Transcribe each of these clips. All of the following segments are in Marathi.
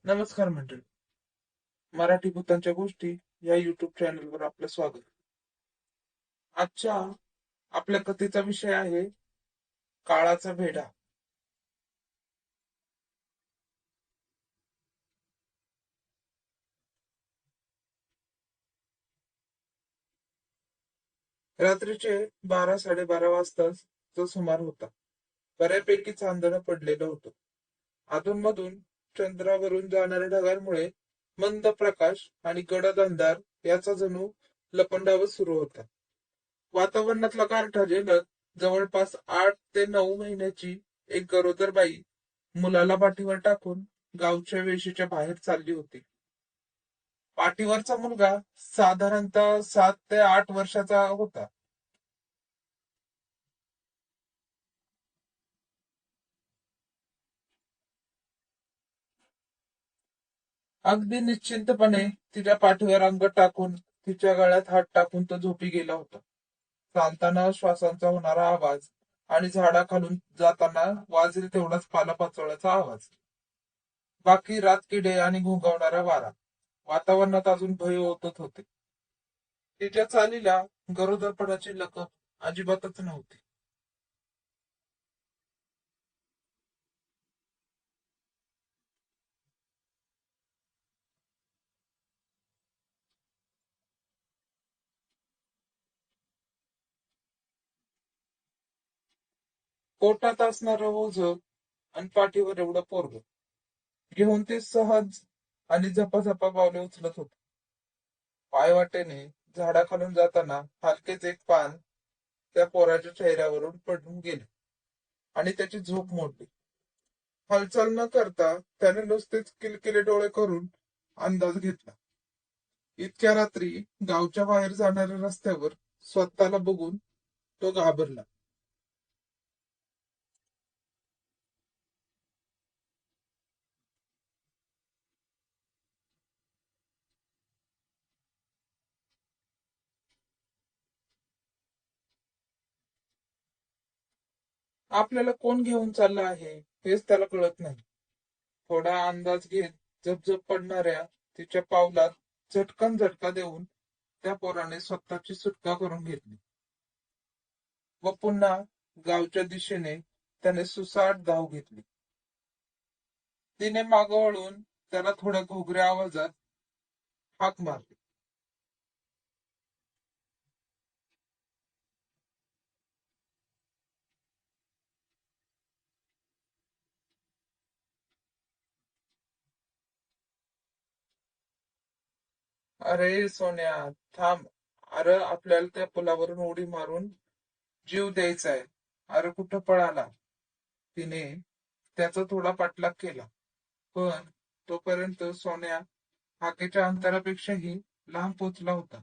नमस्कार मंडळी. मराठी भूतांच्या गोष्टी या युट्यूब चॅनलवर आपलं स्वागत. आजच्या आपल्या कथेचा विषय आहे काळाचा भेडा. रात्रीचे 12-12:30 वाजताच सुमार होता. बऱ्यापैकी चांदणं पडलेलं होतं. अधूनमधून चंद्रावरून जाणाऱ्या ढगांमुळे मंद प्रकाश आणि गडद अंधार याचा जणू लपंडावच सुरू होता. वातावरणातला गारठा झेलत जवळपास 8 ते 9 महिन्याची एक गरोदर बाई मुलाला पाठीवर टाकून गावच्या वेशीच्या बाहेर चालली होती. पाठीवरचा मुलगा साधारणतः 7 ते 8 वर्षाचा होता. अगदी निश्चिंतपणे तिच्या पाठीवर अंग टाकून तिच्या गळ्यात हात टाकून तो झोपी गेला होता. चालताना श्वासांचा होणारा आवाज आणि झाडाखालून जाताना वाजेल तेवढाच पालापाचोळ्याचा आवाज. बाकी रातकिडे आणि घोंघावणारा वारा. वातावरणात अजून भय ओतत होते. तिच्या चालीला गरोदरपणाची लकब अजिबातच नव्हती. पोटात असणारं ओझं आणि पाठीवर एवढं पोरग घेऊन ते सहज आणि झपाझपा पावले उचलत होते. पायवाटेने झाडाखालून जाताना हलकेच एक पान त्या पोराच्या चेहऱ्यावरून पडून गेले आणि त्याची झोप मोडली. हालचाल न करता त्याने नुसतेच किलकिले डोळे करून अंदाज घेतला. इतक्या रात्री गावच्या बाहेर जाणाऱ्या रस्त्यावर स्वतःला बघून तो घाबरला. आपल्याला कोण घेऊन चाललं आहे हेच त्याला कळत नाही. थोडा अंदाज घेत झपझप पडणाऱ्या तिच्या पावलात झटकन झटका देऊन त्या पोराने स्वतःची सुटका करून घेतली व पुन्हा गावच्या दिशेने त्याने सुसाट धाव घेतली. तिने मागं वळून त्याला थोड्या घोगऱ्या आवाजात हाक मारली. अरे सोन्या, थांब. अरे आपल्याला त्या पुलावरून उडी मारून जीव द्यायचाय. अरे कुठं पळाला. तिने त्याचा थोडा पाठलाग केला, पण तोपर्यंत सोन्या हाकेच्या अंतरापेक्षाही लांब पोचला होता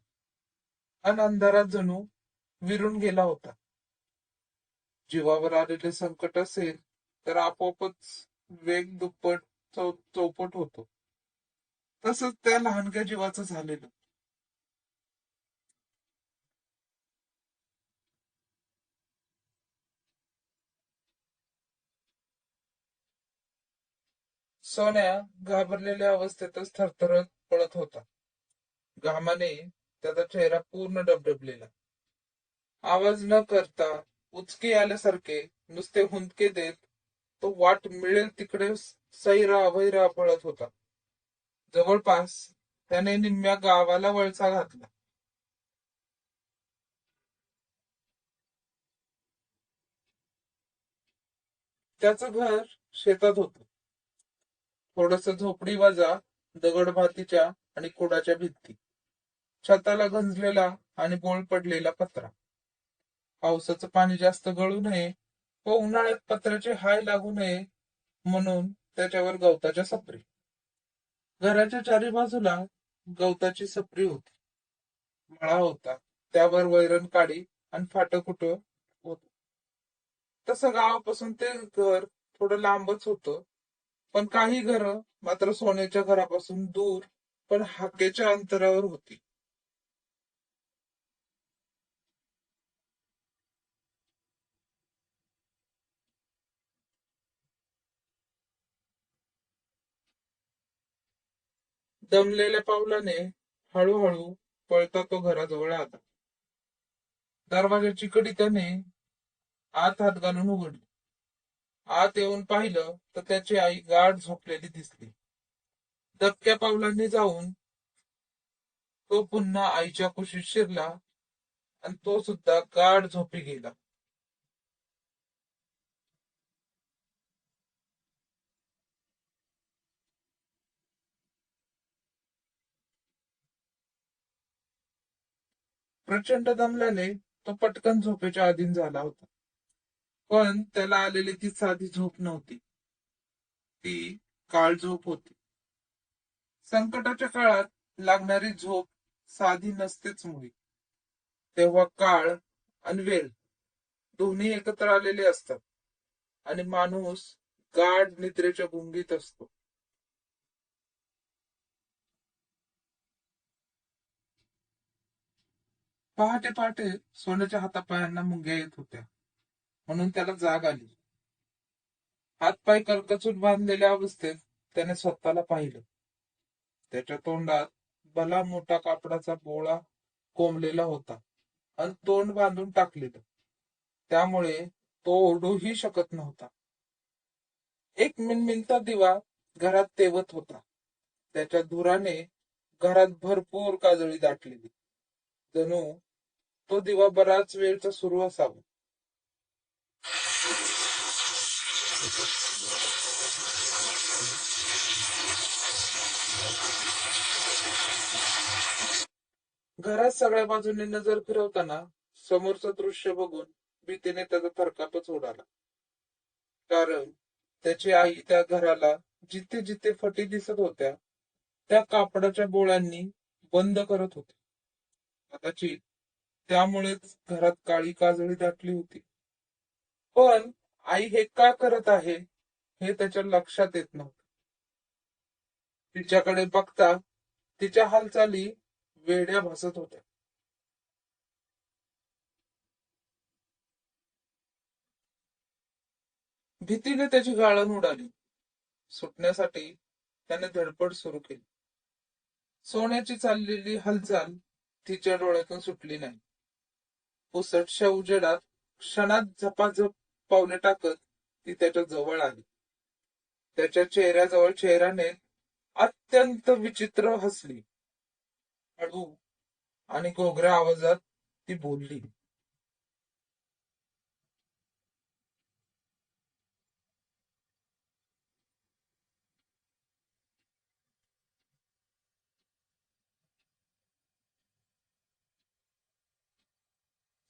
आणि अंधारात जणू विरून गेला होता. जीवावर आलेले संकट असेल तर आपोआपच वेग दुप्पट चौपट होतो. तसंच त्या लहानग्या जीवाचं झालेलं. सोन्या घाबरलेल्या अवस्थेतच थरथरत पळत होता. घामाने त्याचा चेहरा पूर्ण डबडबलेला. आवाज न करता उचके आल्यासारखे नुसते हुंदके देत तो वाट मिळेल तिकडे सैरा अवैरा पळत होता. जवळपास त्याने निम्म्या गावाला वळसा घातला. त्याचं घर शेतात होतं. थोडस झोपडी वजा दगडभातीच्या आणि कुडाच्या भिंती, छताला गंजलेला आणि बोळ पडलेला पत्रा. पावसाचं पाणी जास्त गळू नये व उन्हाळ्यात पत्र्याचे हाय लागू नये म्हणून त्याच्यावर गवताच्या सपरी. घराच्या चारी बाजूला गवताची सपरी होती. मळा होता, त्यावर वैरण काडी आणि फाटकुट होत. तसं गावापासून ते घर थोडं लांबच होतं, पण काही घरं मात्र सोन्याच्या घरापासून दूर पण हाकेच्या अंतरावर होती. दमलेल्या पावलाने हळूहळू पळता तो घराजवळ आला. दरवाजाची कडी त्याने आत हात घालून उघडली. आत येऊन पाहिलं तर त्याची आई गाढ झोपलेली दिसली. दबक्या पावलांनी जाऊन तो पुन्हा आईच्या कुशीत शिरला आणि तो सुद्धा गाढ झोपी गेला. प्रचंड दमल्याने तो पटकन झोपेच्या अधीन झाला होता. पण त्याला आलेली ती साधी झोप नव्हती, ती काळझोप होती. संकटाच्या काळात लागणारी झोप साधी नसतेच मुळी. तेव्हा काळ आणि वेळ दोन्ही एकत्र आलेले असतात आणि माणूस गाढ निद्रेच्या गुंगीत असतो. पहाटे पहाटे सोन्याच्या हातापायांना मुंग्या येत होत्या, म्हणून त्याला जाग आली. हातपाय करकचून बांधलेल्या अवस्थेत त्याने स्वतःला पाहिलं. त्याच्या तोंडात भला मोठा कापडाचा बोळा कोंबलेला होता आणि तोंड बांधून टाकलेलं. त्यामुळे तो ओरडूही शकत नव्हता. एक मिणमिणता दिवा घरात तेवत होता. त्याच्या धुराने घरात भरपूर काजळी दाटलेली. जणू तो दिवा बराच वेळचा सुरू असावा. घरात सगळ्या बाजूंनी नजर फिरवताना समोरचं दृश्य बघून भीतीने त्याचा थरकापच उडाला. कारण त्याची आई त्या घराला जिथे जिथे फटी दिसत होत्या त्या कापडाच्या बोळ्यांनी बंद करत होती. कदाचित त्यामुळेच घरात काळी काजळी दाटली होती. पण आई हे का करत आहे हे त्याच्या लक्षात येत नव्हतं. तिच्याकडे बघता तिच्या हालचाली वेड्या भासत होत्या. भीतीने त्याची गाळण उडाली. सुटण्यासाठी त्याने धडपड सुरू केली. सोन्याची चाललेली हालचाल तिच्या डोळ्यातून सुटली नाही. पुसटशा उजेडात क्षणात झपाझप पावले टाकत ती त्याच्या जवळ आली. त्याच्या चेहऱ्याजवळ चेहऱ्याने अत्यंत विचित्र हसली. हळू आणि घोगऱ्या आवाजात ती बोलली.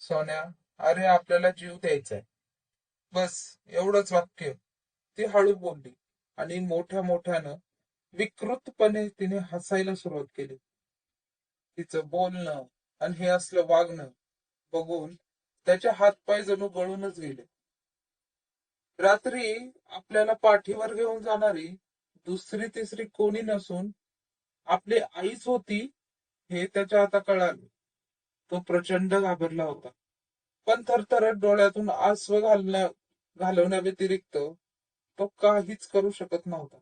सोन्या, अरे आपल्याला जीव द्यायचाय. बस एवढंच वाक्य ती हळू बोलली आणि मोठ्या मोठ्यानं विकृतपणे तिने हसायला सुरुवात केली. तिचं बोलणं आणि हे असलं वागणं बघून त्याचे हातपाय जणू गळूनच गेले. रात्री आपल्याला पाठीवर घेऊन जाणारी दुसरी तिसरी कोणी नसून आपली आईच होती हे त्याच्या आता कळालं. तो प्रचंड घाबरला होता. पण थरथरत डोळ्यातून आसव घालवण्याव्यतिरिक्त तो काहीच करू शकत नव्हता.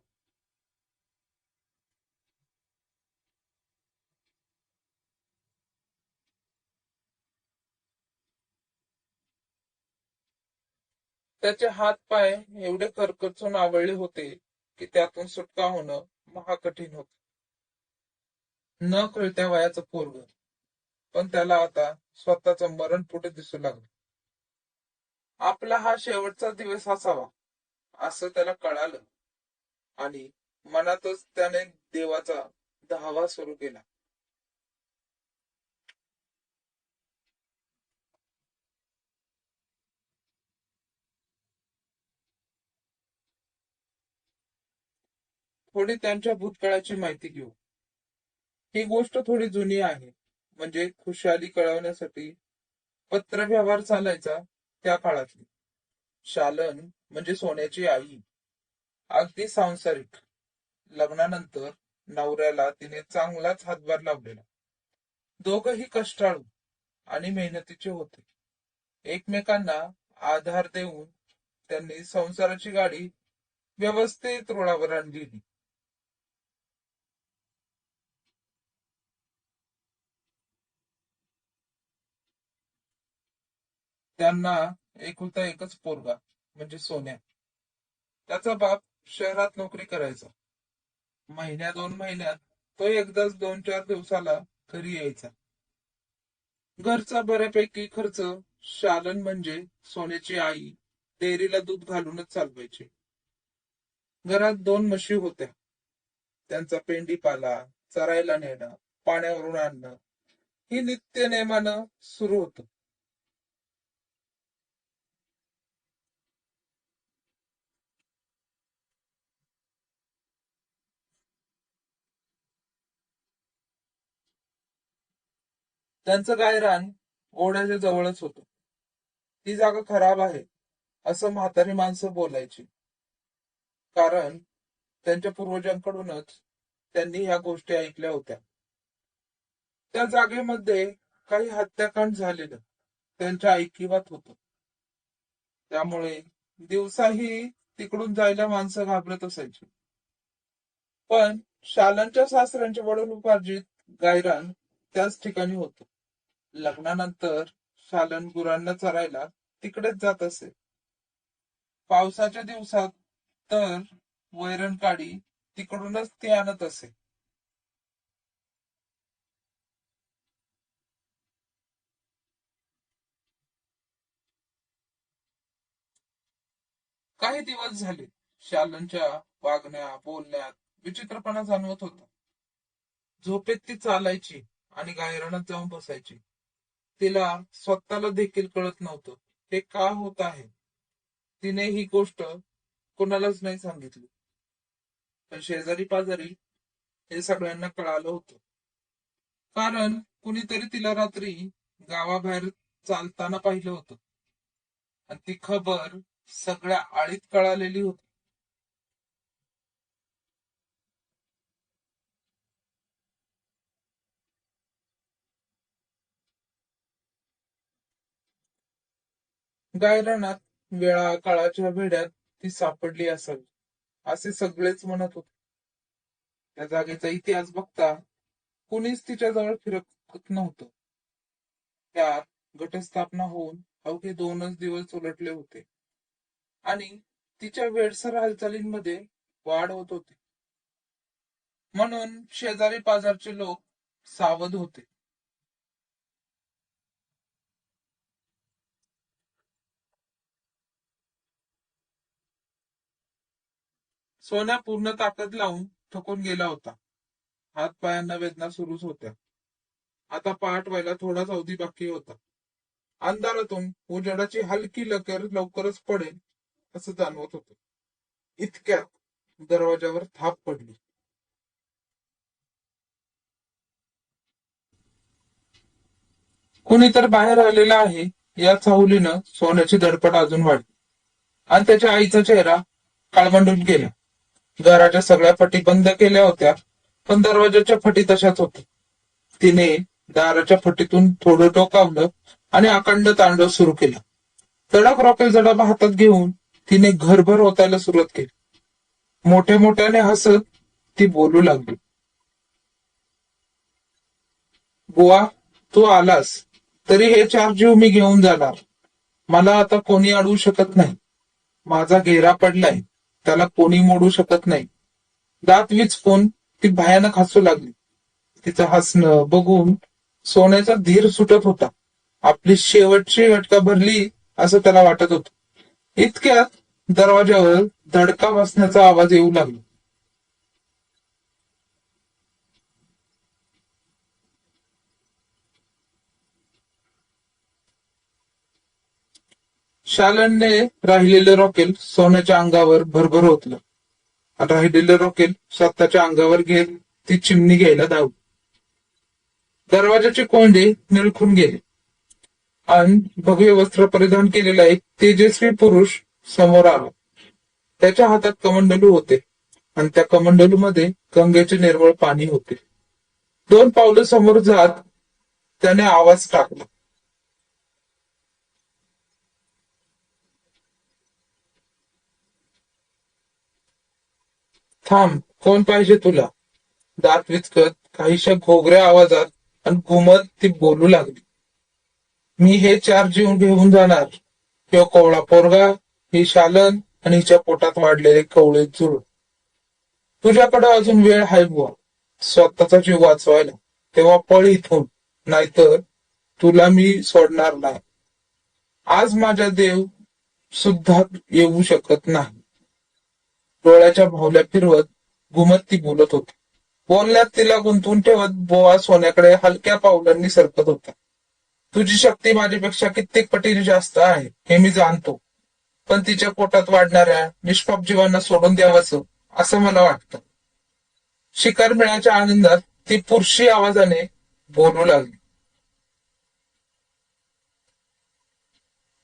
त्याचे हात पाय एवढे करकचून आवळले होते की त्यातून सुटका होणं महाकठीण होत. न कळत्या वयाचं पोरग, पण त्याला आता स्वतःचं मरण पुढे दिसू लागलं. आपला हा शेवटचा दिवस असावा असं त्याला कळालं आणि मनातच त्याने देवाचा धावा सुरू केला. थोडी त्यांच्या भूतकाळाची माहिती घेऊ. ही गोष्ट थोडी जुनी आहे. म्हणजे खुशाली कळवण्यासाठी पत्रव्यवहार चालायचा त्या काळातली. शालन म्हणजे सोन्याची आई अगदी सांसारिक. लग्नानंतर नवऱ्याला तिने चांगलाच हातभार लावलेला. दोघही कष्टाळू आणि मेहनतीचे होते. एकमेकांना आधार देऊन त्यांनी संसाराची गाडी व्यवस्थित रुळावर आणली. त्यांना एकुलता एकच पोरगा म्हणजे सोन्या. त्याचा बाप शहरात नोकरी करायचा. महिन्या 2 महिन्यात तो एकदाच 2-4 दिवसाला घरी यायचा. घरचा बऱ्यापैकी खर्च शालन म्हणजे सोन्याची आई डेअरीला दूध घालूनच चालवायची. घरात 2 म्हशी होत्या. त्यांचा पेंडीपाला, चरायला नेणं, पाण्यावरून आणणं ही नित्य नेमानं सुरू होतं. त्यांचं गायरान ओढ्याच्या जवळच होतं. ती जागा खराब आहे असं म्हातारी माणसं बोलायची. कारण त्यांच्या पूर्वजांकडूनच त्यांनी ह्या गोष्टी ऐकल्या होत्या. त्या जागेमध्ये काही हत्याकांड झालेलं त्यांच्या ऐकिवात होतं. त्यामुळे दिवसाही तिकडून जायला माणसं घाबरत असायची. पण शालनच्या सासऱ्यांचे वडिलोपार्जित गायरान त्याच ठिकाणी होतं. लग्नानंतर शालन गुरांना चरायला तिकडेच जात असे. पावसाच्या दिवसात तर वैरण काडी तिकडूनच ती आणत असे. काही दिवस झाले शालनच्या वागण्या बोलण्यात विचित्रपणा जाणवत होता. झोपेत ती चालायची आणि गायरानात जाऊन बसायची. तिला स्वतःला देखील कळत नव्हतं हे का होत आहे. तिने ही गोष्ट कोणालाच नाही सांगितली. पण शेजारी पाजारी हे सगळ्यांना कळालं होतं. कारण कुणीतरी तिला रात्री गावाबाहेर चालताना पाहिलं होतं आणि ती खबर सगळ्या आळीत कळालेली होती. गायरानात वेळा काळाच्या भेड्यात ती सापडली असावी असे सगळेच म्हणत होते. त्या जागेचा इतिहास बघता कुणीच तिच्या जवळ फिरकत नव्हतं. त्यात घटस्थापना होऊन अवघे 2च दिवस उलटले होते आणि तिच्या वेडसर हालचालींमध्ये वाढ होत होती. म्हणून शेजारी पाजारचे लोक सावध होते. सोन्या पूर्ण ताकद लावून थकून गेला होता. हात पायांना वेदना सुरूच होत्या. आता पहाट व्हायला थोडाच अवधी बाकी होता. अंधारातून उजेडाची हलकी लकर लवकरच पडेल असं जाणवत होतं. इतक्यात दरवाजावर थाप पडली. कुणी तर बाहेर आलेला आहे या चाहुलीनं सोन्याची धडपड अजून वाढली आणि त्याच्या आईचा चेहरा काळवंडून गेला. घराच्या सगळ्या फटी बंद केल्या होत्या पण दरवाजाच्या फटी तशाच होत्या. तिने दाराच्या फटीतून थोडं डोकावलं आणि अखंड तांडव सुरू केला. तडक रॉकेल जडा हातात घेऊन तिने घरभर ओतायला सुरुवात केली. मोठ्या मोठ्याने हसत ती बोलू लागली. बुवा, तू आलास तरी हे 4 जीव मी घेऊन जाणार. मला आता कोणी अडवू शकत नाही. माझा घेरा पडलाय, त्याला कोणी मोडू शकत नाही. दात विचपून ती भयानक हसू लागली. तिचं हसणं बघून सोन्याचा धीर सुटत होता. आपली शेवटची घटका भरली असं त्याला वाटत होतं. इतक्यात दरवाजावर धडका बसण्याचा आवाज येऊ लागला. शालनने राहिलेलं रॉकेल सोन्याच्या अंगावर भरभर ओतलं. राहिलेलं रॉकेल स्वतःच्या अंगावर घेत ती चिमणी घ्यायला धावली. दरवाजाचे कोंडे निळखून गेले आणि भगवे वस्त्र परिधान केलेला एक तेजस्वी पुरुष समोर आला. त्याच्या हातात कमंडलू होते आणि त्या कमंडलू मध्ये गंगेचे निर्मळ पाणी होते. 2 पावलं समोर जात त्याने आवाज टाकला. थांब, कोण पाहिजे तुला? दात विचकत काहीशा घोगऱ्या आवाजात आणि घुमत ती बोलू लागली. मी हे 4 जीव घेऊन जाणार. तो कोवळा पोरगा, ही शालन आणि हिच्या पोटात वाढलेले कवळे जुळ. तुझ्याकडे अजून वेळ आहे बुवा स्वतःचा जीव वाचवायला. तेव्हा पळ इथून, नाहीतर तुला मी सोडणार नाही. आज माझा देव सुद्धा येऊ शकत नाही. डोळ्याच्या भावल्या फिरवत घुमत ती बोलत होती. बोलण्यात तिला गुंतवून ठेवत बोवा सोन्याकडे हलक्या पावलांनी सरकत होता. तुझी शक्ती माझ्यापेक्षा कित्येक पटीने जास्त आहे हे मी जाणतो, पण तिच्या पोटात वाढणाऱ्या निष्पाप जीवांना सोडून द्यावंसं असं मला वाटतं. शिकार मिळाच्या आनंदात ती पुरुषी आवाजाने बोलू लागली.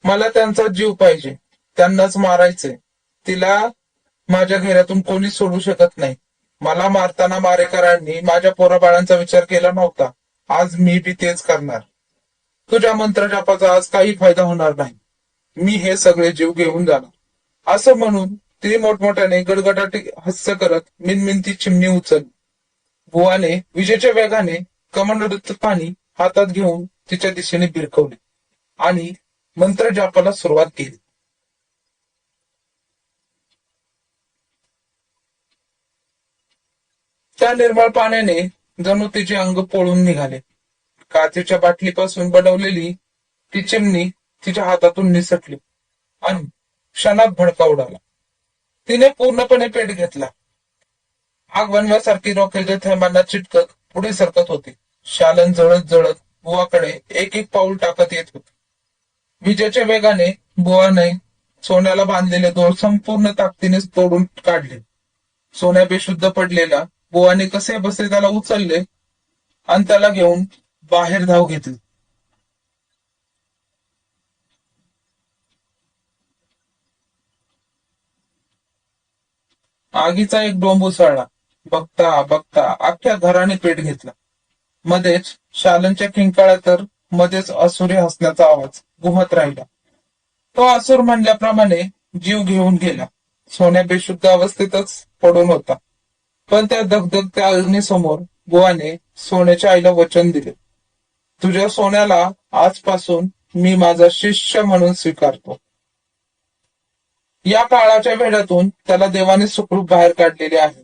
मला त्यांचा जीव पाहिजे, त्यांनाच मारायचंय. तिला माझ्या घरातून कोणी सोडू शकत नाही. मला मारताना मारेकरांनी माझ्या पोराबाळांचा विचार केला नव्हता. आज मी बी तेच करणार. तुझ्या मंत्रजापाचा आज काही फायदा होणार नाही. मी हे सगळे जीव घेऊन जाणार. असं म्हणून ती मोठमोठ्याने गडगडाटी हास्य करत मिनमिनती चिमणी उचलली. बुवाने विजेच्या वेगाने कमंडलूचं पाणी हातात घेऊन तिच्या दिशेने भिरकवले आणि मंत्र जापाला सुरुवात केली. त्या निर्मळ पाण्याने जणू तिचे अंग पोळून निघाले. काचेच्या बाटलीपासून बनवलेली ती चिमणी तिच्या हातातून निसटली आणि क्षणात भडका उडाला. तिने पूर्णपणे पेट घेतला. आग बनव्यासारखी रॉकेलच्या थेंबांना चिटकत पुढे सरकत होती. शालन जळत जळत बुवाकडे एक एक पाऊल टाकत येत होते. विजेच्या वेगाने बुवाने सोन्याला बांधलेले दोर संपूर्ण ताकदीने तोडून काढले. सोन्या बेशुद्ध पडलेला बुवाने कसे बसे त्याला उचलले आणि त्याला घेऊन बाहेर धाव घेतली. आगीचा एक डोंब उसळला. बघता बघता अख्ख्या घराने पेट घेतला. मध्येच शालनच्या किंकाळ्या तर मध्येच असुरी हसण्याचा आवाज घुमत राहिला. तो असुर म्हणल्याप्रमाणे जीव घेऊन गेला. सोन्या बेशुद्ध अवस्थेतच पडून होता. पण त्या धगधगत्या अग्नीसमोर बुवाने सोन्याच्या आईला वचन दिले. तुझ्या सोन्याला आजपासून मी माझा शिष्य म्हणून स्वीकारतो. या काळाच्या वेड्यातून त्याला देवाने सुखरूप बाहेर काढलेले आहे.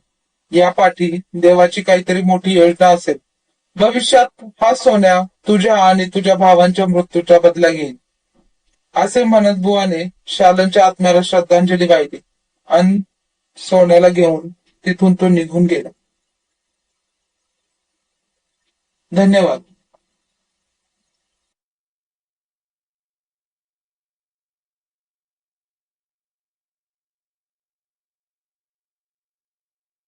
या पाठी देवाची काहीतरी मोठी योजना असेल. भविष्यात हा सोन्या तुझ्या आणि तुझ्या भावांच्या मृत्यूचा बदला घेईल. असे म्हणत बुवाने शालनच्या आत्म्याला श्रद्धांजली वाहिली आणि सोन्याला घेऊन तिथून तो निघून गेला. धन्यवाद.